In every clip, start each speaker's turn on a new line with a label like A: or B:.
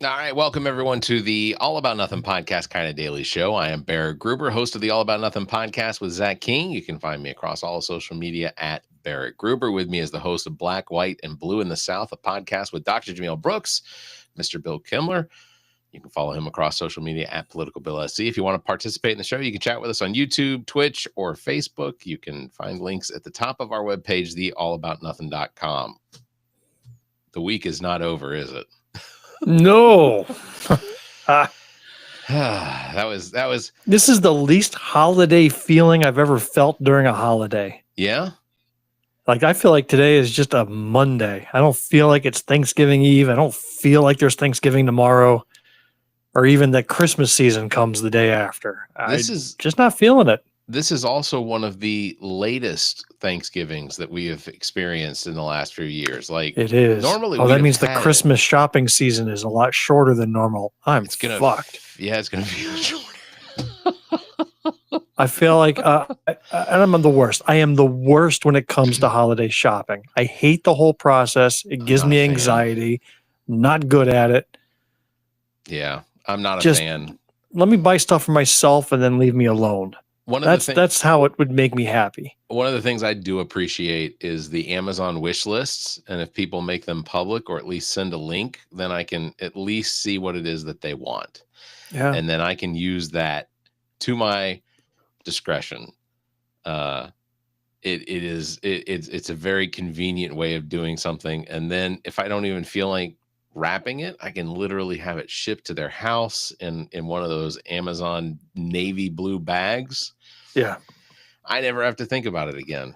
A: All right, welcome everyone to the All About Nothing podcast kind of daily show. I am Barrett Gruber, host of the All About Nothing podcast with Zach King. You can find me across all social media at Barrett Gruber. With me is the host of Black, White, and Blue in the South, a podcast with Dr. Jameel Brooks, Mr. Bill Kimler. You can follow him across social media at Political Bill SC. If you want to participate in the show, you can chat with us on YouTube, Twitch, or Facebook. You can find links at the top of our webpage, theallaboutnothing.com. The week is not over, is it?
B: No.
A: that was
B: This is the least holiday feeling I've ever felt during a holiday.
A: Yeah.
B: Like, I feel like today is just a Monday. I don't feel like it's Thanksgiving Eve. I don't feel like there's Thanksgiving tomorrow, or even that Christmas season comes the day after.
A: This is
B: just not feeling it.
A: This is also one of the latest Thanksgivings that we have experienced in the last few years. Like,
B: it is.
A: Normally,
B: that means the Christmas shopping season is a lot shorter than normal. It's fucked.
A: Yeah, it's gonna be shorter.
B: I feel like I'm the worst. I am the worst when it comes to holiday shopping. I hate the whole process. It gives me anxiety. Not good at it.
A: Yeah, I'm not a fan.
B: Let me buy stuff for myself and then leave me alone. That's how it would make me happy.
A: One of the things I do appreciate is the Amazon wish lists. And if people make them public or at least send a link, then I can at least see what it is that they want.
B: Yeah.
A: And then I can use that to my discretion. It's a very convenient way of doing something. And then if I don't even feel like wrapping it, I can literally have it shipped to their house in one of those Amazon navy blue bags.
B: Yeah.
A: I never have to think about it again.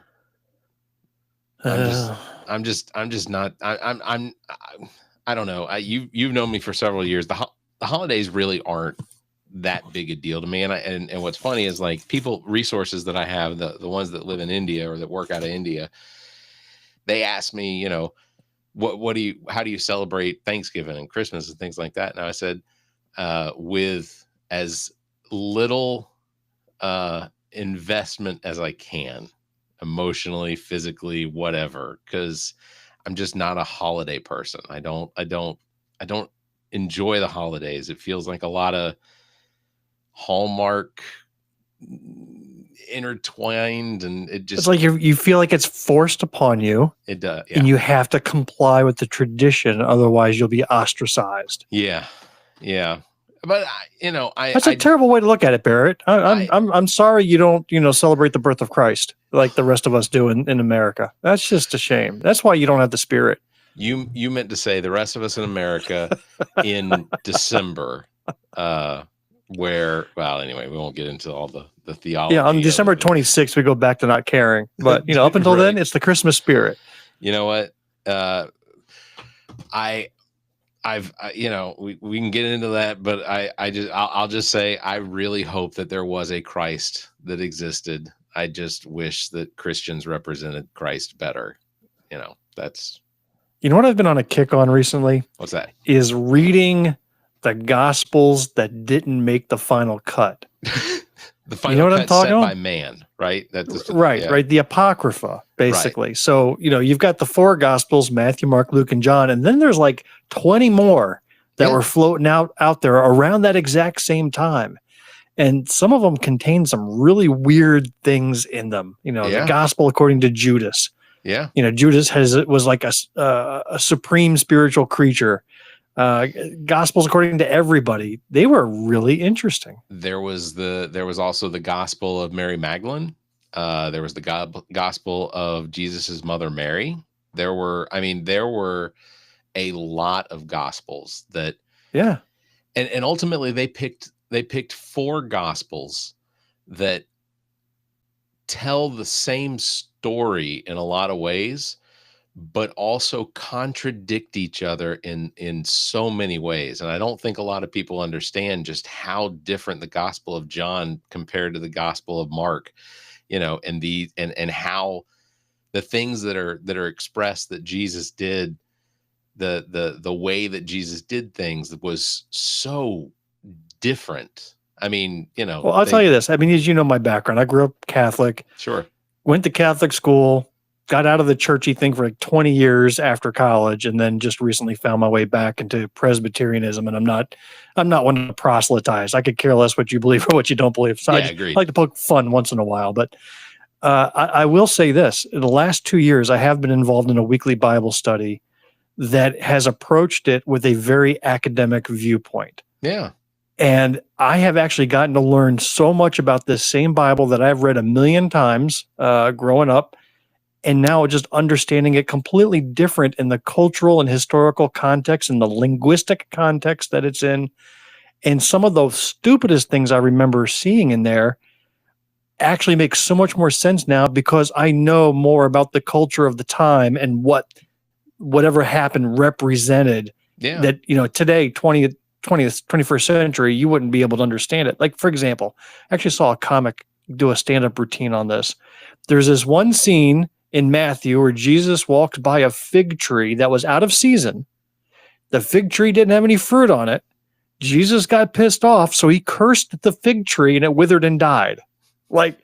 A: I'm just not, I don't know. You've known me for several years. The holidays really aren't that big a deal to me. And what's funny is, like, resources that I have, the ones that live in India or that work out of India, they ask me, how do you celebrate Thanksgiving and Christmas and things like that? And I said, with as little investment as I can, emotionally, physically, whatever, because I'm just not a holiday person. I don't enjoy the holidays. It feels like a lot of Hallmark intertwined, and it's
B: like you feel like it's forced upon you.
A: It does, yeah.
B: And you have to comply with the tradition, otherwise you'll be ostracized.
A: Yeah But
B: that's a terrible way to look at it, Barrett. I'm sorry you don't celebrate the birth of Christ like the rest of us do in America. That's just a shame. That's why you don't have the spirit.
A: You meant to say the rest of us in America in December, anyway, we won't get into all the theology.
B: Yeah, on December 26th, we go back to not caring. But up until
A: right.
B: then, it's the Christmas spirit.
A: You know what? We can get into that, but I'll just say I really hope that there was a Christ that existed. I just wish that Christians represented Christ better. That's.
B: You know what I've been on a kick on recently?
A: What's that?
B: Is reading the Gospels that didn't make the final cut.
A: The final cut set by man, right?
B: Right. The Apocrypha, basically. Right. So, you've got the 4 Gospels, Matthew, Mark, Luke, and John, and then there's like 20 more that were floating out there around that exact same time. And some of them contain some really weird things in them. The Gospel according to Judas.
A: Yeah.
B: Judas was like a supreme spiritual creature. Gospels according to everybody. They were really interesting.
A: There was also the Gospel of Mary Magdalene. There was the Gospel of Jesus's mother Mary. There were a lot of Gospels that.
B: Yeah.
A: And ultimately they picked 4 Gospels that tell the same story in a lot of ways, but also contradict each other in so many ways. And I don't think a lot of people understand just how different the Gospel of John compared to the Gospel of Mark, and how the things that are expressed that Jesus did, the way that Jesus did things was so different. Well,
B: I'll tell you this. As you know my background, I grew up Catholic.
A: Sure.
B: Went to Catholic school, got out of the churchy thing for like 20 years after college, and then just recently found my way back into Presbyterianism. And I'm not one to proselytize. I could care less what you believe or what you don't believe. So I
A: agreed.
B: like to poke fun once in a while. But I will say this: in the last 2 years, I have been involved in a weekly Bible study that has approached it with a very academic viewpoint.
A: Yeah.
B: And I have actually gotten to learn so much about this same Bible that I've read a million times growing up, and now just understanding it completely different in the cultural and historical context and the linguistic context that it's in. And some of those stupidest things I remember seeing in there actually makes so much more sense now because I know more about the culture of the time and whatever happened represented.
A: Yeah.
B: That, today, 21st century, you wouldn't be able to understand it. Like, for example, I actually saw a comic do a stand-up routine on this. There's this one scene in Matthew where Jesus walked by a fig tree that was out of season. The fig tree didn't have any fruit on it. Jesus got pissed off, so he cursed the fig tree and it withered and died. Like,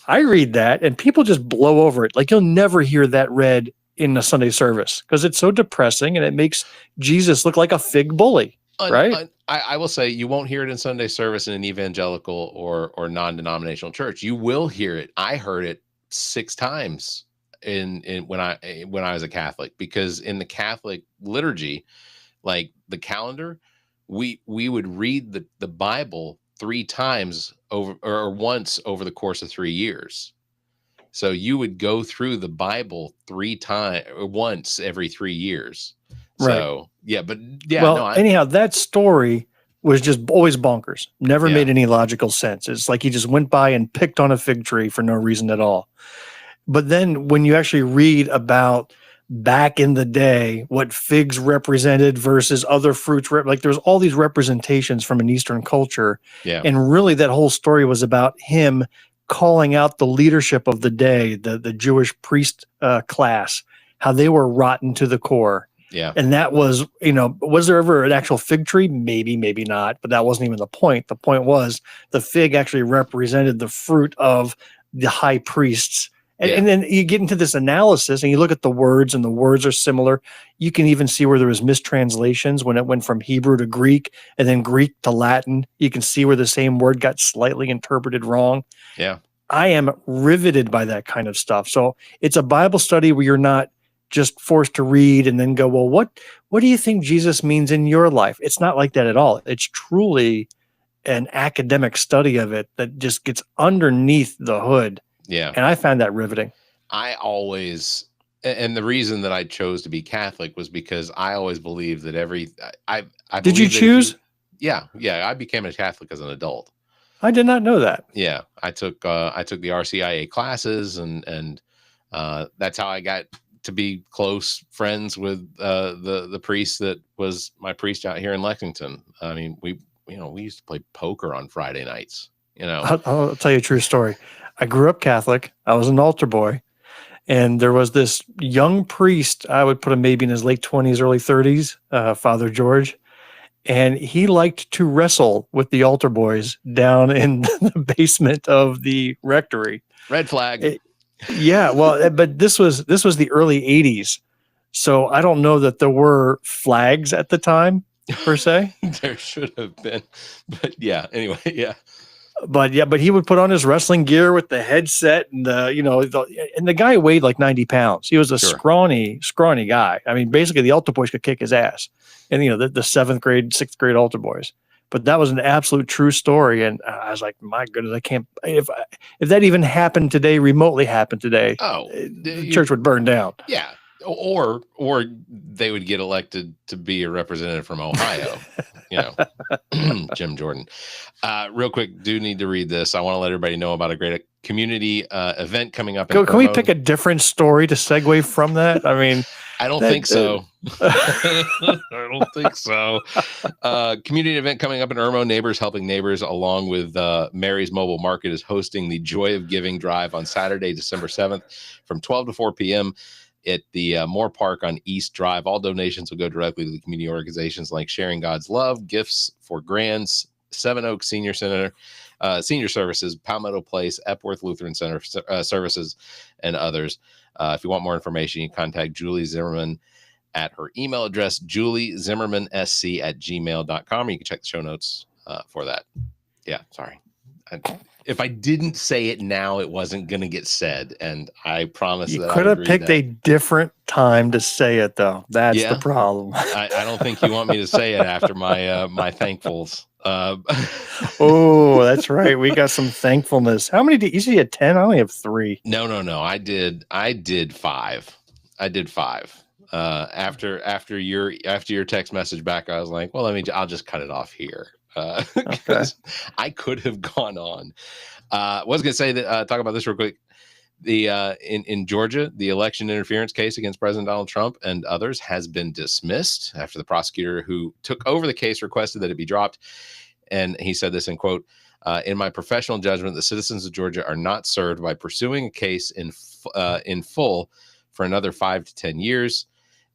B: I read that and people just blow over it. Like, you'll never hear that read in a Sunday service because it's so depressing and it makes Jesus look like a fig bully. Right.
A: I will say you won't hear it in Sunday service in an evangelical or non-denominational church. You will hear it. I heard it 6 times when I was a Catholic, because in the Catholic liturgy, like the calendar, we would read the Bible 3 times or once over the course of 3 years. So you would go through the Bible 3 times, once every 3 years. So, yeah, but yeah.
B: Well, anyhow, that story was just always bonkers. Never made any logical sense. It's like he just went by and picked on a fig tree for no reason at all. But then when you actually read about back in the day, what figs represented versus other fruits, like there's all these representations from an Eastern culture.
A: Yeah.
B: And really that whole story was about him calling out the leadership of the day, the Jewish priest class, how they were rotten to the core.
A: Yeah.
B: And that was, was there ever an actual fig tree? Maybe, maybe not, but that wasn't even the point. The point was the fig actually represented the fruit of the high priests. And then you get into this analysis and you look at the words, and the words are similar. You can even see where there was mistranslations when it went from Hebrew to Greek and then Greek to Latin. You can see where the same word got slightly interpreted wrong.
A: Yeah.
B: I am riveted by that kind of stuff. So it's a Bible study where you're not just forced to read and then go, well, what do you think Jesus means in your life? It's not like that at all. It's truly an academic study of it that just gets underneath the hood.
A: Yeah.
B: And I found that riveting.
A: And the reason that I chose to be Catholic was because I always believed that I
B: Did you choose?
A: Yeah. I became a Catholic as an adult.
B: I did not know that.
A: Yeah. I took the RCIA classes and that's how I got to be close friends with the priest that was my priest out here in Lexington. I mean, we used to play poker on Friday nights.
B: I'll tell you a true story. I grew up Catholic. I was an altar boy, and there was this young priest. I would put him maybe in his late 20s, early 30s, Father George, and he liked to wrestle with the altar boys down in the basement of the rectory.
A: Red flag.
B: Yeah, well, but this was the early 80s, so I don't know that there were flags at the time per se.
A: There should have been, but yeah. Anyway, yeah.
B: But he would put on his wrestling gear with the headset and and the guy weighed like 90 pounds. He was a scrawny guy. I mean, basically the altar boys could kick his ass, and the 7th grade, 6th grade altar boys. But that was an absolute true story. And I was like, my goodness, I can't, if that even happened today, remotely happened today, the church would burn down.
A: Yeah. Or they would get elected to be a representative from Ohio, Jim Jordan. Real quick, do need to read this. I want to let everybody know about a great community event coming up.
B: Can we pick a different story to segue from that? I mean,
A: I don't think so. I don't think so. Community event coming up in Irmo. Neighbors Helping Neighbors, along with Mary's Mobile Market, is hosting the Joy of Giving Drive on Saturday, December 7th from 12 to 4 p.m. at the Moore Park on East Drive. All donations will go directly to the community organizations like Sharing God's Love, Gifts for Grands, Seven Oaks Senior Center, Senior Services, Palmetto Place, Epworth Lutheran Center Services, and others. If you want more information, you can contact Julie Zimmerman at her email address, juliezimmermansc@gmail.com, or you can check the show notes for that. Yeah, sorry. If I didn't say it now, it wasn't going to get said, and I promise
B: You
A: that
B: could
A: I
B: have
A: would
B: picked a different time to say it, though. That's the problem.
A: I don't think you want me to say it after my my thankfuls.
B: Oh, that's right. We got some thankfulness. How many did you see? 10? I only have 3.
A: No. I did 5. I did 5. After your text message back, I was like, well, I'll just cut it off here. Because I could have gone on. Was going to say that talk about this real quick. The in Georgia, the election interference case against President Donald Trump and others has been dismissed after the prosecutor who took over the case requested that it be dropped. And he said this in quote, in my professional judgment, the citizens of Georgia are not served by pursuing a case in full for another 5 to 10 years.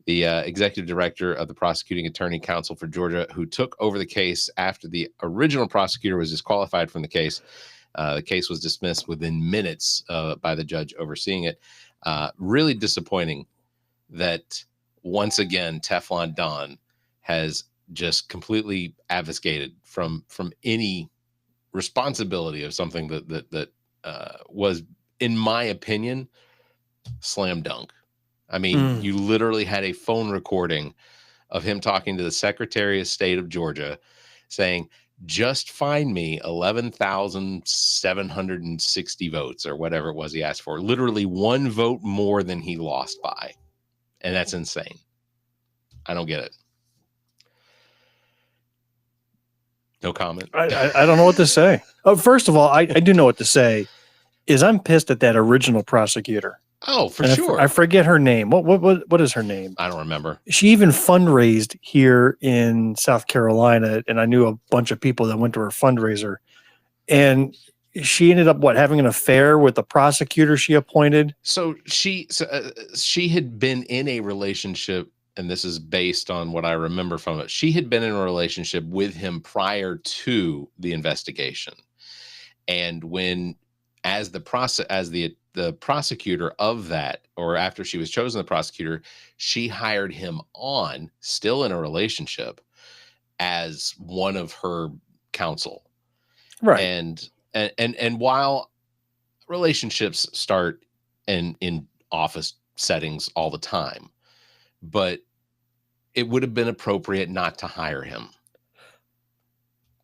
A: The executive director of the prosecuting attorney council for Georgia, who took over the case after the original prosecutor was disqualified from the case was dismissed within minutes by the judge overseeing it. Really disappointing that once again, Teflon Don has just completely abdicated from any responsibility of something that was, in my opinion, slam dunk. I mean, you literally had a phone recording of him talking to the Secretary of State of Georgia saying, just find me 11,760 votes or whatever it was he asked for. Literally 1 vote more than he lost by. And that's insane. I don't get it. No comment.
B: I don't know what to say. Oh, first of all, I do know what to say. Is I'm pissed at that original prosecutor.
A: Oh, for sure.
B: I forget her name. What is her name?
A: I don't remember.
B: She even fundraised here in South Carolina, and I knew a bunch of people that went to her fundraiser. And she ended up having an affair with the prosecutor she appointed.
A: So she had been in a relationship, and this is based on what I remember from it. She had been in a relationship with him prior to the investigation, and when as the prosecutor of that, or after she was chosen the prosecutor, she hired him on, still in a relationship, as one of her counsel.
B: Right.
A: And while relationships start in office settings all the time, but it would have been appropriate not to hire him.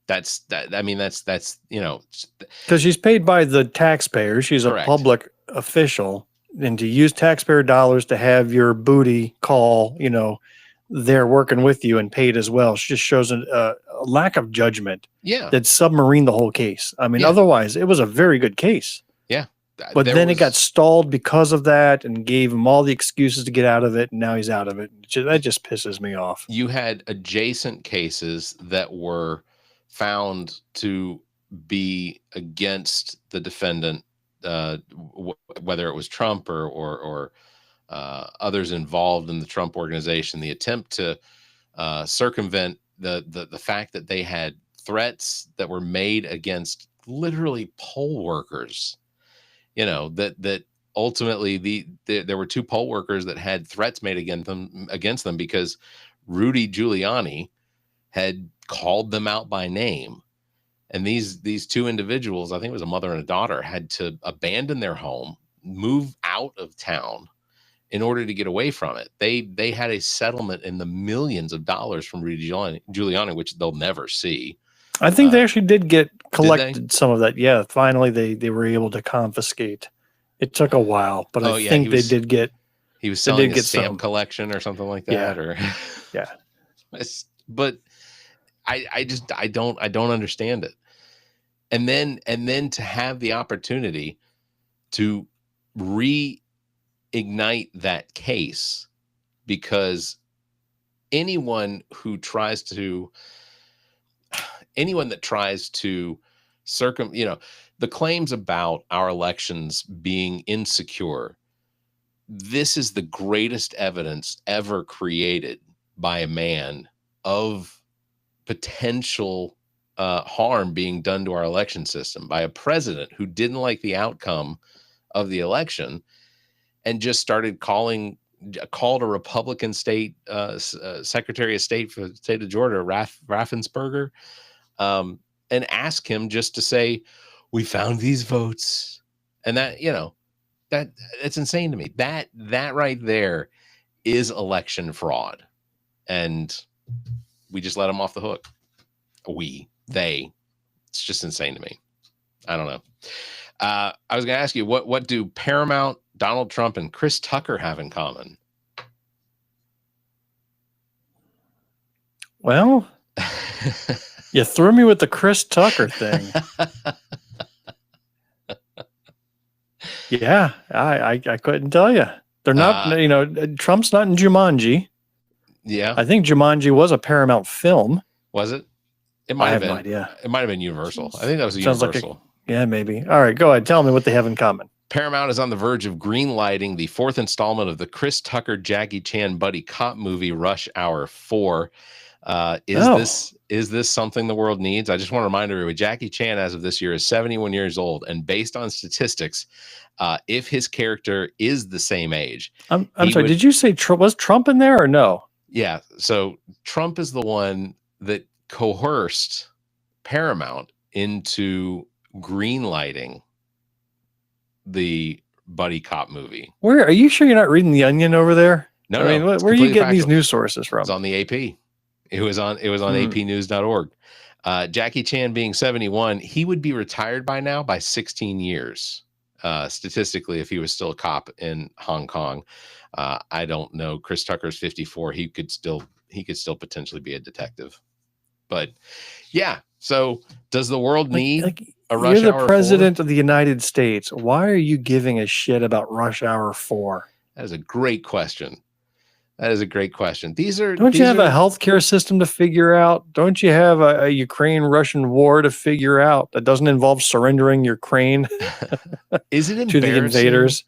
A: That's because
B: she's paid by the taxpayer. She's
A: correct.
B: A public official, and to use taxpayer dollars to have your booty call, they're working with you and paid as well. She just shows a lack of judgment.
A: Yeah.
B: That submarined the whole case. I mean, otherwise it was a very good case.
A: Yeah.
B: But then it got stalled because of that and gave him all the excuses to get out of it. And now he's out of it. That just pisses me off.
A: You had adjacent cases that were found to be against the defendant, whether it was Trump or others involved in the Trump organization. The attempt to circumvent the fact that they had threats that were made against literally poll workers. That ultimately there were 2 poll workers that had threats made against them because Rudy Giuliani had called them out by name. And these 2 individuals, I think it was a mother and a daughter, had to abandon their home, move out of town in order to get away from it. They had a settlement in the millions of dollars from Rudy Giuliani, which they'll never see.
B: I think they actually did get collected some of that. Yeah, finally they were able to confiscate. It took a while, but I think they did get.
A: He was selling a stamp collection or something like that,
B: yeah.
A: But I don't understand it. And then to have the opportunity to reignite that case, because anyone that tries to the claims about our elections being insecure, this is the greatest evidence ever created by a man of potential harm being done to our election system by a president who didn't like the outcome of the election and just started called a Republican state Secretary of State for the state of Georgia, Raffensperger, and asked him just to say, we found these votes. And that, you know, it's insane to me. That right there is election fraud. And we just let them off the hook. It's just insane to me. I don't know. I was going to ask you, what do Paramount, Donald Trump, and Chris Tucker have in common?
B: Well, you threw me with the Chris Tucker thing. Yeah, I couldn't tell you. They're not, you know, Trump's not in Jumanji.
A: Yeah.
B: I think Jumanji was a Paramount film.
A: Was it? It might have been.
B: No idea.
A: It might have been Universal. I think that was a Universal.
B: Yeah, maybe. All right, go ahead. Tell me what they have in common.
A: Paramount is on the verge of greenlighting the fourth installment of the Chris Tucker, Jackie Chan buddy cop movie Rush Hour 4. Is this something the world needs? I just want to remind everyone, Jackie Chan as of this year is 71 years old, and based on statistics, if his character is the same age,
B: I'm sorry. Did you say was Trump in there or no?
A: Yeah. So Trump is the one that coerced Paramount into greenlighting the buddy cop movie.
B: Where are you sure you're not reading The Onion over there?
A: No,
B: I mean, where are you getting these news sources from?
A: It's on the AP. It was on apnews.org. Jackie Chan being 71, he would be retired by now by 16 years. Statistically, if he was still a cop in Hong Kong. I don't know. Chris Tucker's 54. He could still potentially be a detective. But yeah, so does the world need a Rush Hour 4?
B: You're the president of the United States. Why are you giving a shit about Rush Hour 4?
A: That is a great question. These are.
B: Don't you have a healthcare system to figure out? Don't you have a Ukraine-Russian war to figure out that doesn't involve surrendering Ukraine
A: Is it
B: to the invaders?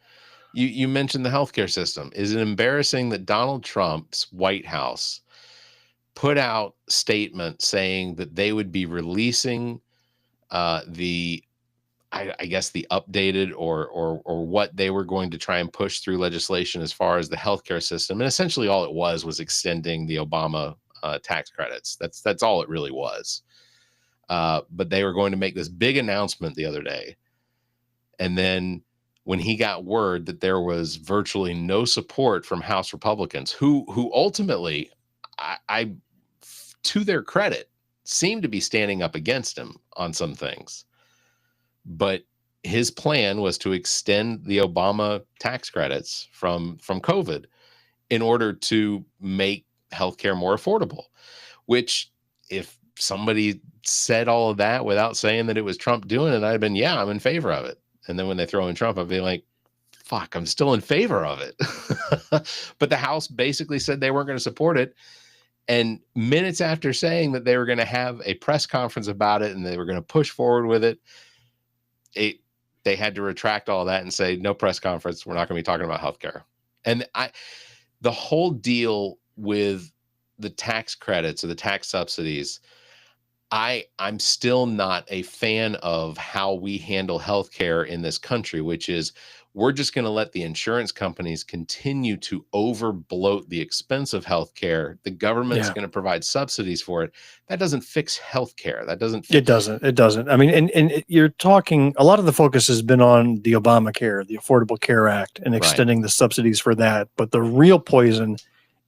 A: You mentioned the healthcare system. Is it embarrassing that Donald Trump's White House put out statements saying that they would be releasing I guess the updated or what they were going to try and push through legislation as far as the healthcare system, and essentially all it was extending the Obama tax credits. That's all it really was. But they were going to make this big announcement the other day, and then when he got word that there was virtually no support from House Republicans, who ultimately, I to their credit, seemed to be standing up against him on some things. But his plan was to extend the Obama tax credits from COVID in order to make healthcare more affordable, which if somebody said all of that without saying that it was Trump doing it, I'd have been, yeah, I'm in favor of it. And then when they throw in Trump, I'd be like, fuck, I'm still in favor of it. But the House basically said they weren't going to support it. And minutes after saying that they were going to have a press conference about it and they were going to push forward with it, they had to retract all that and say, no press conference. We're not going to be talking about healthcare. And the whole deal with the tax credits or the tax subsidies, I'm still not a fan of how we handle healthcare in this country, which is we're just going to let the insurance companies continue to over bloat the expense of healthcare. The government's going to provide subsidies for it. That doesn't fix healthcare. It doesn't. I mean, and you're talking, a lot of the focus has been on the Obamacare, the Affordable Care Act, and extending the subsidies for that. But the real poison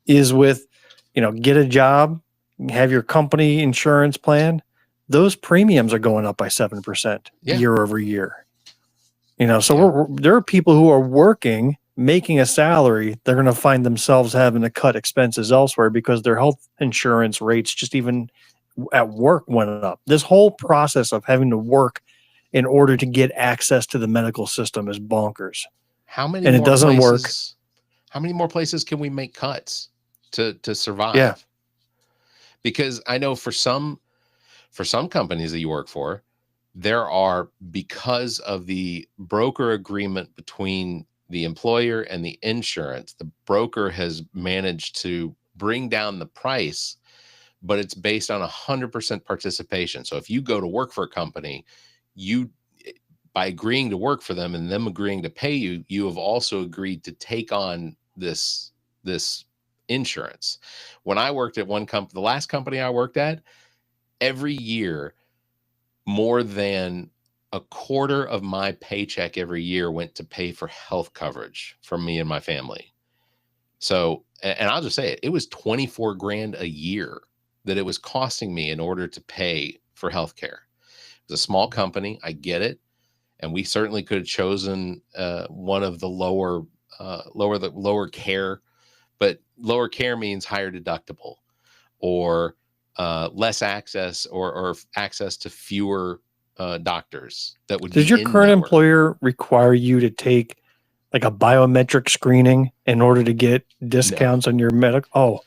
A: is with, get a job, have your company insurance plan. Those premiums are going up by 7% year over year. So there are people who are working, making a salary. They're going to find themselves having to cut expenses elsewhere because their health insurance rates just even at work went up. This whole process of having to work in order to get access to the medical system is bonkers. It doesn't work. How many more places can we make cuts to survive? Yeah. Because I know for some companies that you work for, there are, because of the broker agreement between the employer and the insurance, the broker has managed to bring down the price, but it's based on 100% participation. So if you go to work for a company, by agreeing to work for them and them agreeing to pay you, you have also agreed to take on this insurance. When I worked at one company, the last company I worked at, every year, more than a quarter of my paycheck every year went to pay for health coverage for me and my family. So, and I'll just say it was 24 grand a year that it was costing me in order to pay for healthcare. It was a small company. I get it. And we certainly could have chosen one of the lower care, but lower care means higher deductible or less access or access to fewer doctors that would.
B: Does your current employer require you to take like a biometric screening in order to get discounts on your medical? Oh,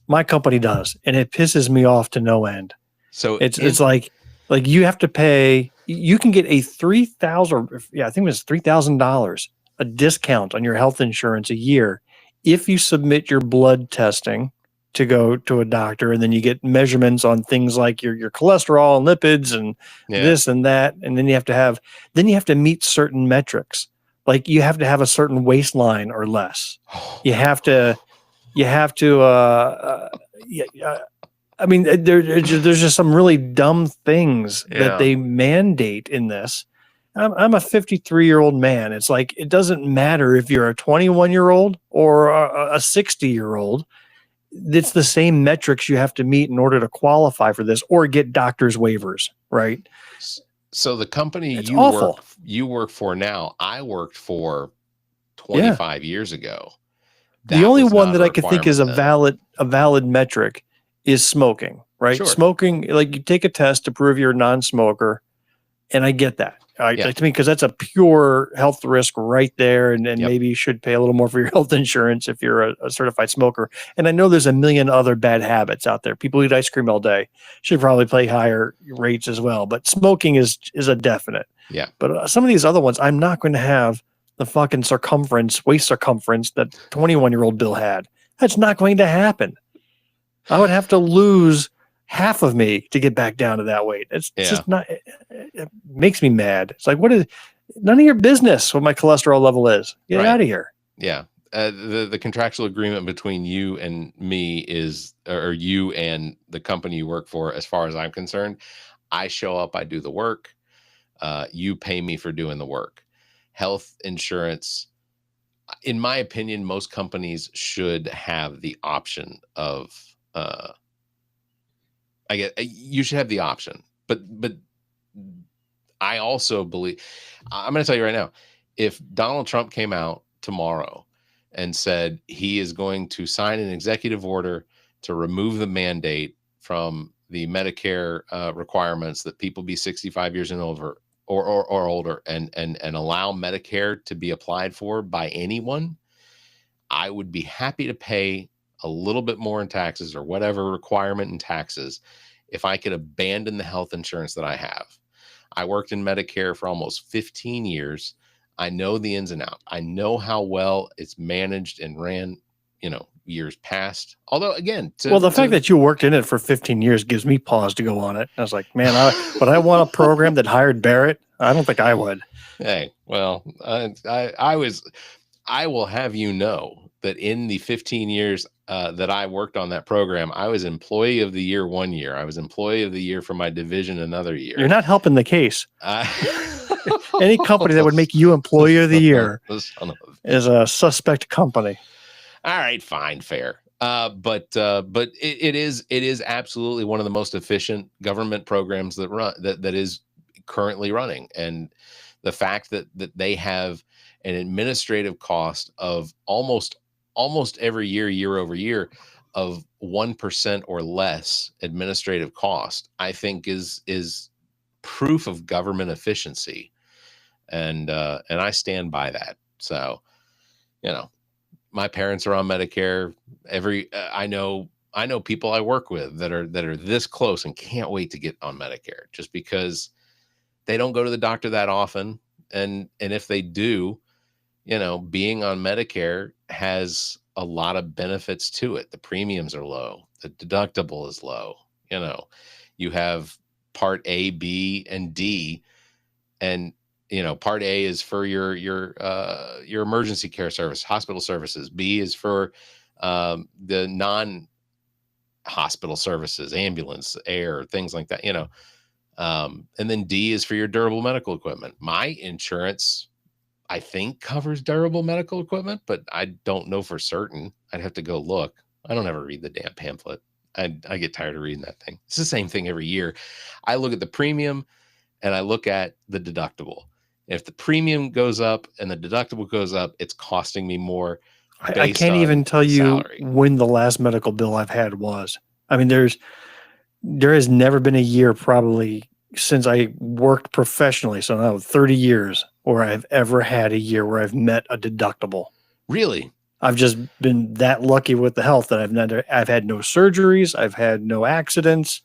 B: my company does, and it pisses me off to no end. So it's like you have to pay. You can get a $3,000, I think it was $3,000 a discount on your health insurance a year if you submit your blood testing to go to a doctor, and then you get measurements on things like your cholesterol and lipids and this and that, and then you have to meet certain metrics. Like you have to have a certain waistline or less. You have to. I mean, there's just some really dumb things that they mandate in this. I'm a 53-year-old man. It's like it doesn't matter if you're a 21-year-old or a 60-year-old. It's the same metrics you have to meet in order to qualify for this or get doctor's waivers, right?
A: So the company you work for now, I worked for 25 years ago.
B: The only one that I could think is a valid metric is smoking, right? Sure. Smoking, like you take a test to prove you're a non-smoker, and I get that. Like to me, because that's a pure health risk right there, and maybe you should pay a little more for your health insurance if you're a certified smoker. And I know there's a million other bad habits out there. People eat ice cream all day, should probably pay higher rates as well. But smoking is a definite. Yeah. But some of these other ones, I'm not going to have the fucking waist circumference that 21-year-old Bill had. That's not going to happen. I would have to lose half of me to get back down to that weight. It's just not, it makes me mad. It's like, none of your business what my cholesterol level is. Get out of here.
A: Yeah. The contractual agreement between you and me or you and the company you work for, as far as I'm concerned, I show up, I do the work. You pay me for doing the work. Health insurance, in my opinion, most companies should have the option of, you should have the option, but I also believe, I'm going to tell you right now, if Donald Trump came out tomorrow and said he is going to sign an executive order to remove the mandate from the Medicare requirements that people be 65 years and over or older and allow Medicare to be applied for by anyone, I would be happy to pay a little bit more in taxes or whatever requirement in taxes if I could abandon the health insurance that I have. I worked in Medicare for almost 15 years. I know the ins and outs. I know how well it's managed and ran, years past. Although, again,
B: the fact that you worked in it for 15 years gives me pause to go on it. I was like, man, would I want a program that hired Barrett? I don't think I would.
A: Hey, well, I will have you know that in the 15 years that I worked on that program, I was employee of the year 1 year. I was employee of the year for my division another year.
B: You're not helping the case. Any company that would make you employee of the year is a suspect company.
A: All right, fine, fair. But it is absolutely one of the most efficient government programs that is currently running. And the fact that they have an administrative cost of almost every year over year of 1% or less administrative cost, I think is proof of government efficiency. And I stand by that. So, my parents are on Medicare. I know people I work with that are this close and can't wait to get on Medicare just because they don't go to the doctor that often. And if they do, being on Medicare has a lot of benefits to it. The premiums are low. The deductible is low. You have part A, B, and D. And Part A is for your emergency care service, hospital services. B is for the non-hospital services, ambulance, air, things like that. And then D is for your durable medical equipment. My insurance, I think, covers durable medical equipment, but I don't know for certain. I'd have to go look. I don't ever read the damn pamphlet. I get tired of reading that thing. It's the same thing every year. I look at the premium and I look at the deductible. If the premium goes up and the deductible goes up, it's costing me more.
B: I can't even tell you when the last medical bill I've had was. I mean, there has never been a year probably since I worked professionally, so now 30 years, where I've ever had a year where I've met a deductible.
A: Really?
B: I've just been that lucky with the health that I've had no surgeries. I've had no accidents.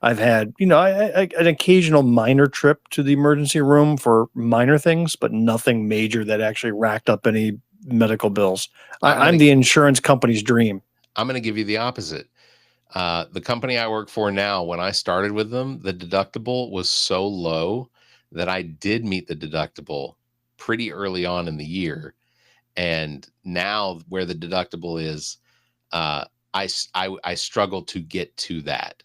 B: I've had, an occasional minor trip to the emergency room for minor things, but nothing major that actually racked up any medical bills. I'm the insurance company's dream.
A: I'm going to give you the opposite. The company I work for now, when I started with them, the deductible was so low that I did meet the deductible pretty early on in the year. And now where the deductible is, I struggle to get to that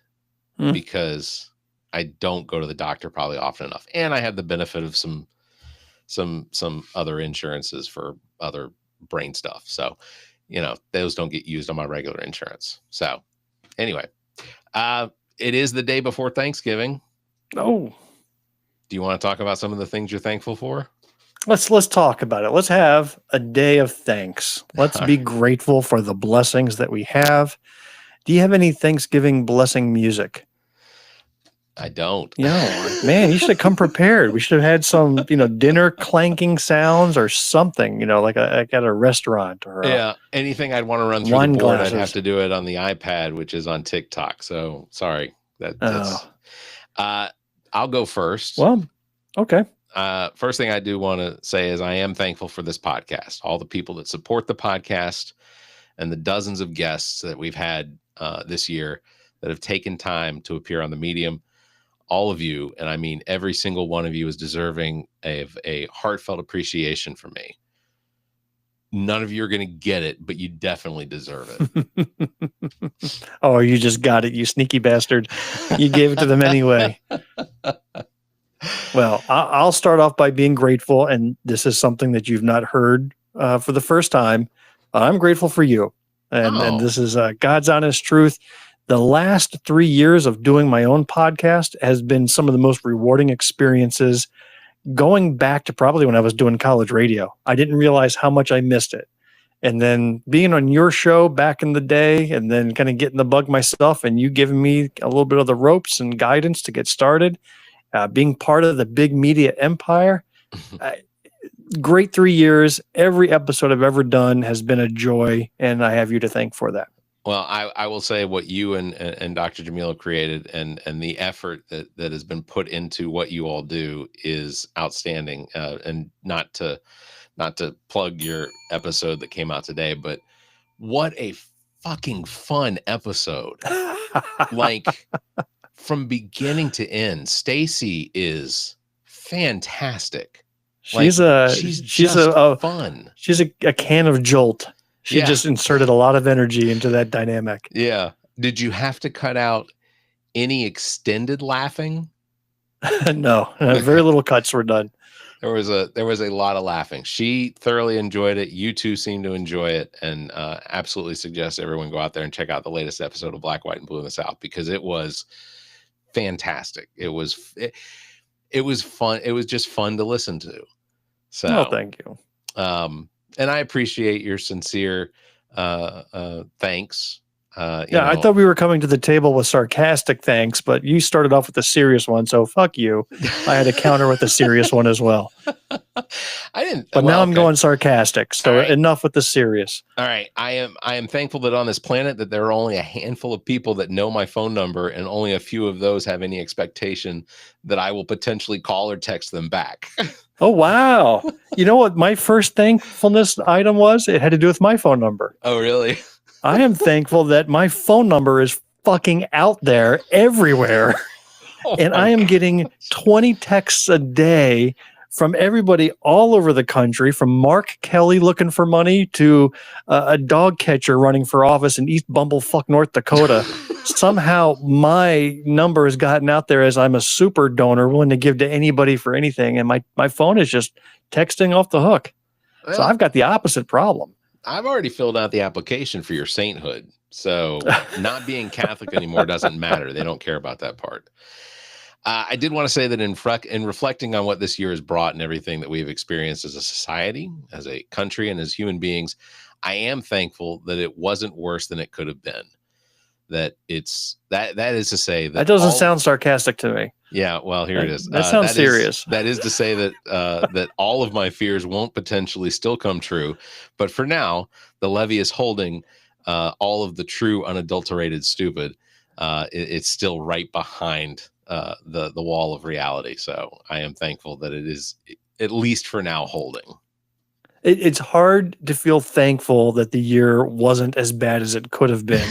A: because I don't go to the doctor probably often enough. And I have the benefit of some other insurances for other brain stuff. So, those don't get used on my regular insurance. So anyway, it is the day before Thanksgiving.
B: Oh,
A: do you want to talk about some of the things you're thankful for?
B: Let's talk about it. Let's have a day of thanks. Let's be grateful for the blessings that we have. Do you have any Thanksgiving blessing music?
A: I don't.
B: Man, you should have come prepared. We should have had some, dinner clanking sounds or something, like at a restaurant or
A: anything I'd want to run through the board. I'd have to do it on the iPad, which is on TikTok. So sorry. I'll go first.
B: Well, okay.
A: First thing I do want to say is I am thankful for this podcast, all the people that support the podcast and the dozens of guests that we've had this year that have taken time to appear on the medium. All of you, and I mean every single one of you, is deserving of a heartfelt appreciation from me. None of you are going to get it, but you definitely deserve
B: it. Oh, you just got it, you sneaky bastard. You gave it to them anyway. Well, I'll start off by being grateful, and this is something that you've not heard for the first time. I'm grateful for you, and this is God's honest truth. The last 3 years of doing my own podcast has been some of the most rewarding experiences, going back to probably when I was doing college radio. I didn't realize how much I missed it. And then being on your show back in the day, and then kind of getting the bug myself, and you giving me a little bit of the ropes and guidance to get started, being part of the big media empire. Great 3 years. Every episode I've ever done has been a joy, and I have you to thank for that.
A: Well, I will say what you and Dr. Jamil created and the effort that has been put into what you all do is outstanding. And not to plug your episode that came out today, but what a fucking fun episode. Like from beginning to end, Stacy is fantastic.
B: She's fun. She's a can of Jolt. She just inserted a lot of energy into that dynamic.
A: Yeah. Did you have to cut out any extended laughing?
B: No, very little cuts were done.
A: There was a lot of laughing. She thoroughly enjoyed it. You two seem to enjoy it, and absolutely suggest everyone go out there and check out the latest episode of Black, White, and Blue in the South, because it was fantastic. It was fun. It was just fun to listen to. So,
B: thank you.
A: And I appreciate your sincere thanks.
B: I thought we were coming to the table with sarcastic thanks, but you started off with a serious one, so fuck you. I had to counter with a serious one as well.
A: I didn't.
B: But now I'm going sarcastic, so enough with the serious.
A: All right. I am thankful that on this planet that there are only a handful of people that know my phone number, and only a few of those have any expectation that I will potentially call or text them back.
B: Oh, wow. You know what my first thankfulness item was? It had to do with my phone number.
A: Oh, really?
B: I am thankful that my phone number is fucking out there everywhere. And I am getting 20 texts a day from everybody all over the country, from Mark Kelly looking for money to a dog catcher running for office in East Bumblefuck, North Dakota. Somehow my number has gotten out there as I'm a super donor willing to give to anybody for anything. And my phone is just texting off the hook.
A: Well,
B: so I've got the opposite problem.
A: I've already filled out the application for your sainthood. So not being Catholic anymore doesn't matter. They don't care about that part. I did want to say that in reflecting on what this year has brought and everything that we've experienced as a society, as a country, and as human beings, I am thankful that it wasn't worse than it could have been. That is to say that
B: doesn't sound sarcastic to me.
A: Yeah, well, here it is.
B: That sounds serious.
A: That is to say that that all of my fears won't potentially still come true, but for now, the levee is holding all of the true, unadulterated stupid. It's still right behind the wall of reality. So I am thankful that it is, at least for now, holding.
B: It's hard to feel thankful that the year wasn't as bad as it could have been.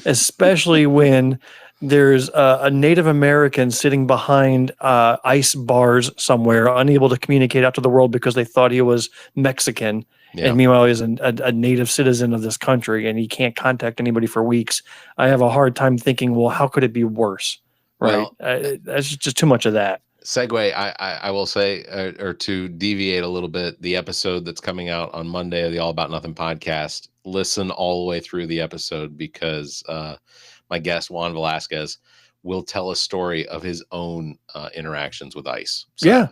B: Especially when there's a Native American sitting behind ice bars somewhere, unable to communicate out to the world because they thought he was Mexican. Yeah. And meanwhile, he's a native citizen of this country and he can't contact anybody for weeks. I have a hard time thinking, well, how could it be worse? Right. Well, that's just too much of that.
A: Segue, I will say, or to deviate a little bit, the episode that's coming out on Monday of the All About Nothing podcast, listen all the way through the episode because my guest, Juan Velasquez, will tell a story of his own interactions with ICE. So.
B: Yeah,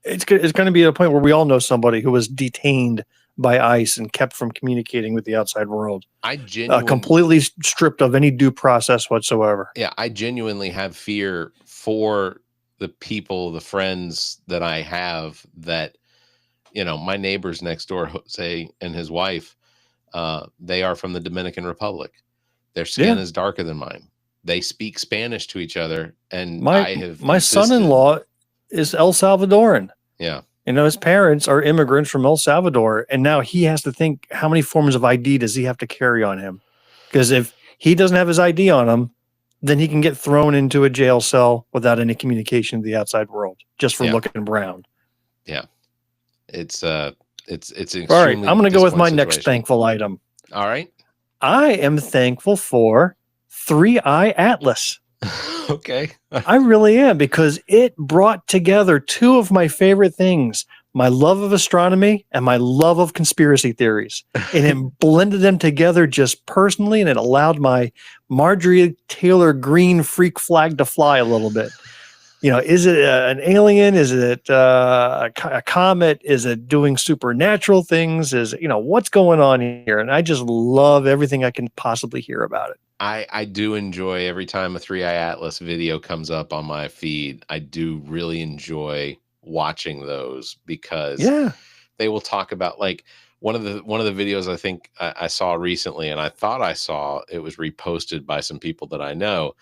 B: it's going to be a point where we all know somebody who was detained by ICE and kept from communicating with the outside world.
A: I genuinely
B: completely stripped of any due process whatsoever.
A: Yeah, I genuinely have fear for the people, the friends that I have that, my neighbors next door, Jose and his wife, they are from the Dominican Republic. Their skin is darker than mine. They speak Spanish to each other. And
B: my son-in-law is El Salvadoran.
A: Yeah.
B: His parents are immigrants from El Salvador. And now he has to think, how many forms of ID does he have to carry on him? Because if he doesn't have his ID on him, then he can get thrown into a jail cell without any communication to the outside world, just for looking brown.
A: Yeah. It's extremely.
B: All right, I'm going to go with my next thankful item.
A: All right.
B: I am thankful for 3-Eye Atlas.
A: Okay.
B: I really am, because it brought together two of my favorite things, my love of astronomy and my love of conspiracy theories. And it blended them together just personally, and it allowed my Marjorie Taylor Greene freak flag to fly a little bit. Is it an alien? Is it a comet? Is it doing supernatural things? What's going on here? And I just love everything I can possibly hear about it.
A: I do enjoy every time a 3-Eye Atlas video comes up on my feed. I do really enjoy watching those because they will talk about, like, one of the videos I think I saw recently, and I thought I saw it was reposted by some people that I know,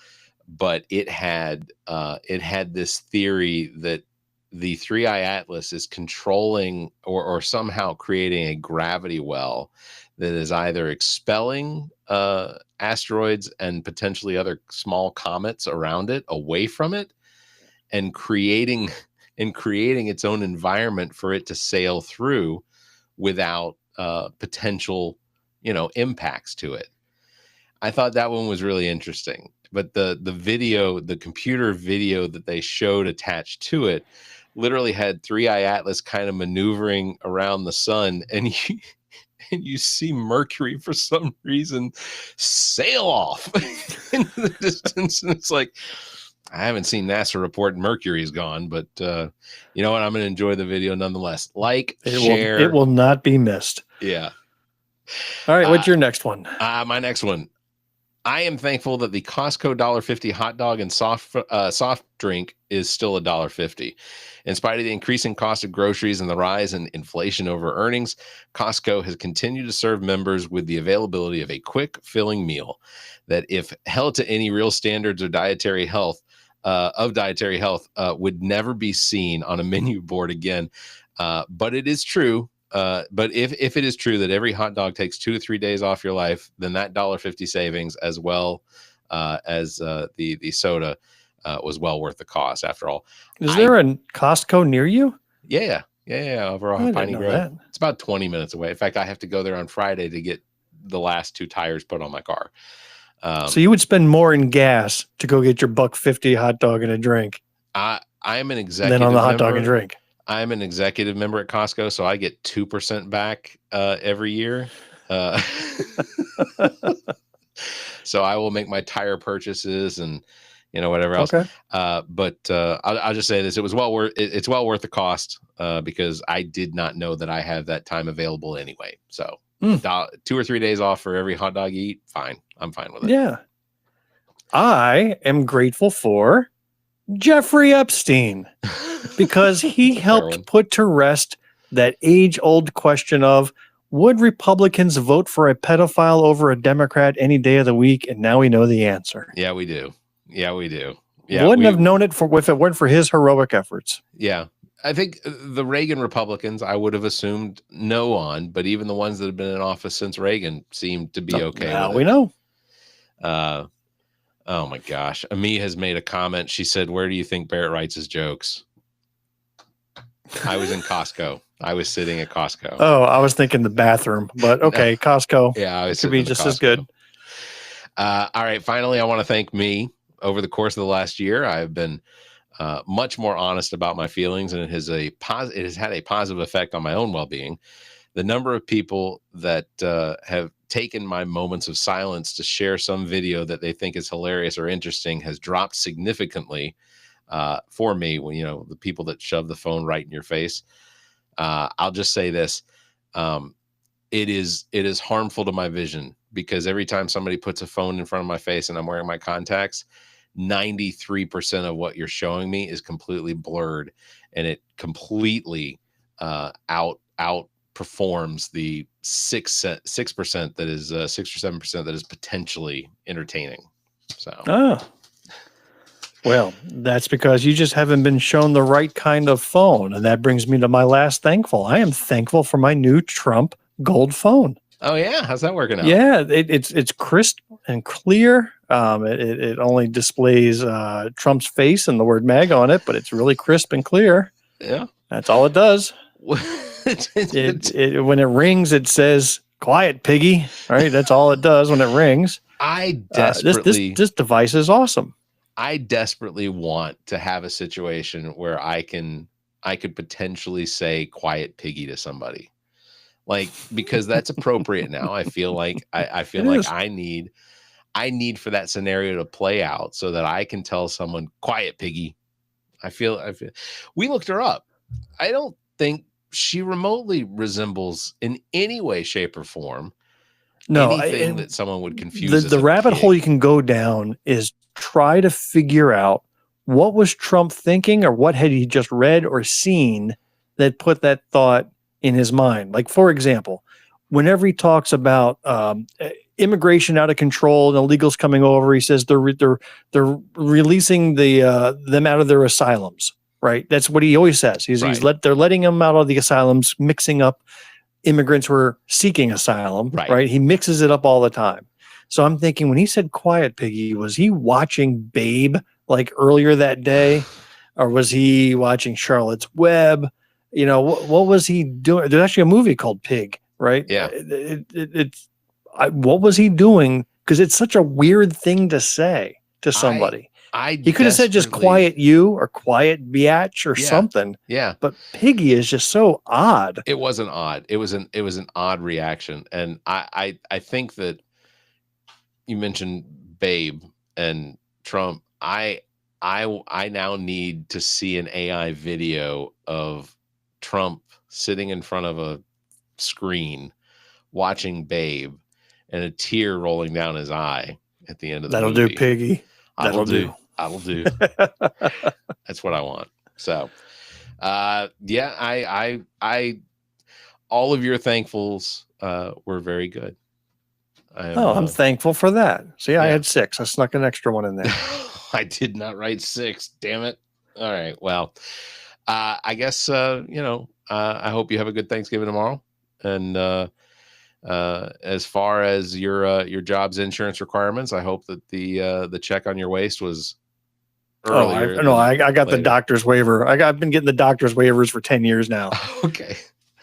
A: but it had this theory that the 3-Eye Atlas is controlling or somehow creating a gravity well that is either expelling asteroids and potentially other small comets around it away from it, and creating its own environment for it to sail through without potential, impacts to it. I thought that one was really interesting. But the computer video that they showed attached to it literally had 3-Eye Atlas kind of maneuvering around the sun, and you see Mercury for some reason sail off into the distance. And it's like, I haven't seen NASA report Mercury is gone, but you know what? I'm going to enjoy the video nonetheless. Share.
B: It will not be missed.
A: Yeah.
B: All right. What's your next one?
A: My next one. I am thankful that the Costco $1.50 hot dog and soft drink is still $1.50. In spite of the increasing cost of groceries and the rise in inflation over earnings, Costco has continued to serve members with the availability of a quick, filling meal that, if held to any real standards of dietary health, would never be seen on a menu board again. But it is true. But if it is true that every hot dog takes 2 to 3 days off your life, then that $1.50 savings, as well as the soda, was well worth the cost. After all,
B: is there a Costco near you?
A: Over
B: I
A: off
B: didn't
A: Piney
B: know
A: Grove.
B: that.
A: It's about 20 minutes away. In fact, I have to go there on Friday to get the last 2 tires put on my car.
B: So you would spend more in gas to go get your $1.50 hot dog and a drink.
A: I am an executive
B: than on the hot
A: member.
B: dog and drink.
A: I'm an executive member at Costco, so I get 2% back every year. So I will make my tire purchases and whatever else.
B: Okay.
A: But I'll just say this: it's well worth the cost because I did not know that I have that time available anyway. So 2 or 3 days off for every hot dog you eat, fine. I'm fine with it.
B: Yeah. I am grateful for Jeffrey Epstein because he helped put to rest that age-old question of, would Republicans vote for a pedophile over a Democrat any day of the week? And now we know the answer.
A: Yeah, we do. Yeah,
B: Wouldn't have known it if it weren't for his heroic efforts.
A: Yeah. I think the Reagan Republicans, I would have assumed no on, but even the ones that have been in office since Reagan seem to be okay with it.
B: Now we know.
A: Oh my gosh. Ami has made a comment. She said, "Where do you think Barrett writes his jokes?" I was in Costco. I was sitting at Costco.
B: Oh, I was thinking the bathroom, but okay, Costco.
A: Yeah,
B: it could be just as good.
A: All right. Finally, I want to thank me. Over the course of the last year, I've been much more honest about my feelings, and it has had a positive effect on my own well-being. The number of people that have taken my moments of silence to share some video that they think is hilarious or interesting has dropped significantly for me. When the people that shove the phone right in your face. I'll just say this: it is harmful to my vision, because every time somebody puts a phone in front of my face and I'm wearing my contacts, 93% of what you're showing me is completely blurred, and it completely outperforms the 6% that is 6 or 7% that is potentially entertaining. So,
B: well, that's because you just haven't been shown the right kind of phone, and that brings me to my last thankful. I am thankful for my new Trump gold phone.
A: Oh yeah, how's that working out?
B: Yeah, it's crisp and clear. It only displays Trump's face and the word MAG on it, but it's really crisp and clear.
A: Yeah,
B: that's all it does. When it rings, it says "Quiet, piggy." Right, that's all it does when it rings.
A: I desperately
B: this device is awesome.
A: I desperately want to have a situation where I could potentially say "Quiet, piggy" to somebody. Like, because that's appropriate now. I feel like I need for that scenario to play out so that I can tell someone, "Quiet, piggy." I feel we looked her up. I don't think she remotely resembles in any way, shape, or form anything that someone would confuse.
B: The rabbit hole you can go down is try to figure out what was Trump thinking, or what had he just read or seen that put that thought in his mind. Like, for example, whenever he talks about immigration out of control and illegals coming over, he says they're releasing them out of their asylums. Right, that's what he always says. They're letting them out of the asylums, mixing up immigrants who are seeking asylum. Right, he mixes it up all the time. So I'm thinking, when he said "Quiet, piggy," was he watching Babe like earlier that day, or was he watching Charlotte's Web? What was he doing? There's actually a movie called Pig, right?
A: Yeah.
B: What was he doing? Because it's such a weird thing to say to somebody. He could have said just "Quiet you" or "Quiet biatch" or something.
A: Yeah.
B: But piggy is just so odd.
A: It wasn't odd. It was an odd reaction. And I think that you mentioned Babe and Trump. I now need to see an AI video of Trump sitting in front of a screen watching Babe and a tear rolling down his eye at the end of the movie.
B: That'll do, piggy.
A: That'll do. That's what I want. So, I all of your thankfuls were very good.
B: I'm thankful for that. See, I had 6. I snuck an extra one in there.
A: I did not write 6. Damn it. All right. Well, I guess, I hope you have a good Thanksgiving tomorrow. And as far as your job's insurance requirements, I hope that the check on your waist was earlier.
B: I got the doctor's waiver. I've been getting the doctor's waivers for 10 years now.
A: Okay.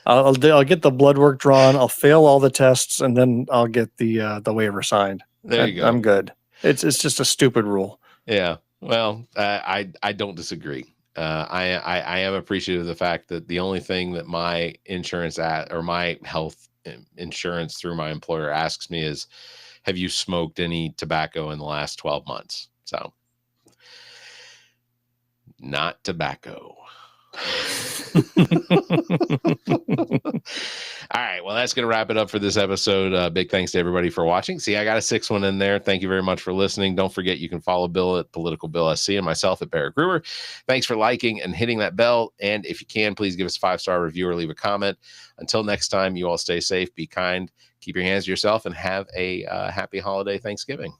B: I'll get the blood work drawn. I'll fail all the tests, and then I'll get the waiver signed.
A: There you go.
B: I'm good. It's just a stupid rule.
A: Yeah. Well, I don't disagree. I am appreciative of the fact that the only thing that my insurance or my health insurance through my employer asks me is, have you smoked any tobacco in the last 12 months? So, not tobacco. All right. Well, that's going to wrap it up for this episode. Big thanks to everybody for watching. See, I got a 6th one in there. Thank you very much for listening. Don't forget, you can follow Bill at Political Bill SC and myself at Barrett Gruber. Thanks for liking and hitting that bell. And if you can, please give us a 5-star review or leave a comment. Until next time, you all stay safe, be kind, keep your hands to yourself, and have a happy holiday Thanksgiving.